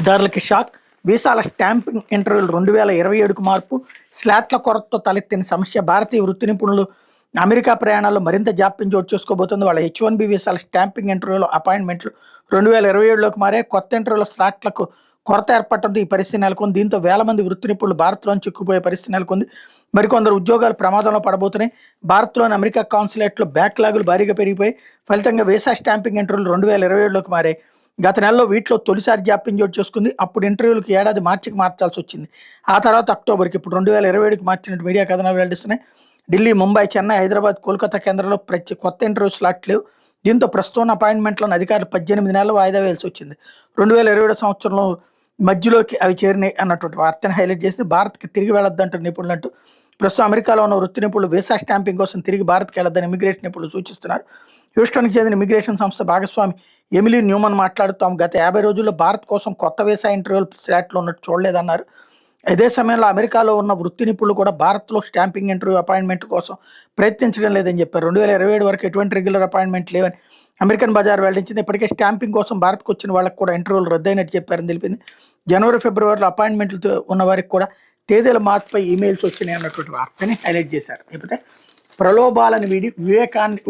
ధరలకి shock. వీసాల stamping ఇంటర్వ్యూలు 2027కు మార్పు. స్లాట్ల కొరతతో తలెత్తిన సమస్య. భారతీయ వృత్తి నిపుణులు అమెరికా ప్రయాణాల్లో మరింత జాప్యం చోటు చేసుకోబోతుంది. వాళ్ళ H1B వీసాల స్టాంపింగ్ ఇంటర్వ్యూలో అపాయింట్మెంట్లు 2027లోకి మారే. కొత్త ఇంటర్వ్యూల స్లాట్లకు కొరత ఏర్పడటంతో ఈ పరిస్థితి నెలకొంది. దీంతో వేల మంది వృత్తి నిపుణులు భారత్లోని చిక్కుపోయే పరిస్థితి నెలకొంది. మరికొందరు ఉద్యోగాలు ప్రమాదంలో పడబోతున్నాయి. భారత్లోని అమెరికా కాన్సులేట్లో బ్యాక్లాగులు భారీగా పెరిగిపోయి ఫలితంగా వీసా స్టాంపింగ్ ఇంటర్వ్యూలు 2027లోకి మారాయి. గత నెలలో వీటిలో తొలిసారి జాప్యం చోటు చేసుకుంది. అప్పుడు ఇంటర్వ్యూలకు ఏడాది మార్చికి మార్చాల్సి వచ్చింది. ఆ తర్వాత అక్టోబర్కి, ఇప్పుడు 2027కి మార్చినట్టు మీడియా కథనాలు వెల్లడిస్తున్నాయి. ఢిల్లీ, ముంబై, చెన్నై, హైదరాబాద్, కోల్కతా కేంద్రంలో కొత్త ఇంటర్వ్యూ స్లాట్ లేవు. దీంతో ప్రస్తుతం అపాయింట్మెంట్లను అధికారులు 18 నెలలు వాయిదా వేయాల్సి వచ్చింది. 2027 సంవత్సరంలో మధ్యలోకి అవి చేరినాయి అన్నటువంటి వార్తను హైలైట్ చేసి భారత్కి తిరిగి వెళ్ళొద్దంటారు నిపుణులు అంటూ. ప్రస్తుతం అమెరికాలో ఉన్న వృత్తి నిపుణులు వీసా స్టాంపింగ్ కోసం తిరిగి భారత్కి వెళ్ళొద్దని ఇమిగ్రేషన్ నిపుణులు సూచిస్తున్నారు. హ్యూస్టన్కి చెందిన ఇమిగ్రేషన్ సంస్థ భాగస్వామి ఎమిలీ న్యూమన్ మాట్లాడుతూ గత 50 రోజుల్లో భారత్ కోసం కొత్త వీసా ఇంటర్వ్యూలు స్లాట్లు ఉన్నట్టు చూడలేదన్నారు. ఇదే సమయంలో అమెరికాలో ఉన్న వృత్తి నిపుణులు కూడా భారత్లో స్టాంపింగ్ ఇంటర్వ్యూ అపాయింట్మెంట్ కోసం ప్రయత్నించడం లేదని చెప్పారు. 2027 వరకు ఎటువంటి రెగ్యులర్ అపాయింట్మెంట్ లేవని అమెరికన్ బజార్ వెల్లడించింది. ఇప్పటికే స్టాంపింగ్ కోసం భారత్కు వచ్చిన వాళ్ళకి కూడా ఇంటర్వ్యూలు రద్దయినట్టు చెప్పారని తెలిపింది. జనవరి, ఫిబ్రవరిలో అపాయింట్మెంట్లు ఉన్న వారికి కూడా తేదీల మార్పుపై ఈమెయిల్స్ వచ్చినాయి అన్నటువంటి వార్తని హైలైట్ చేశారు. లేకపోతే ప్రలోభాలను వీడి వివేకాన్ని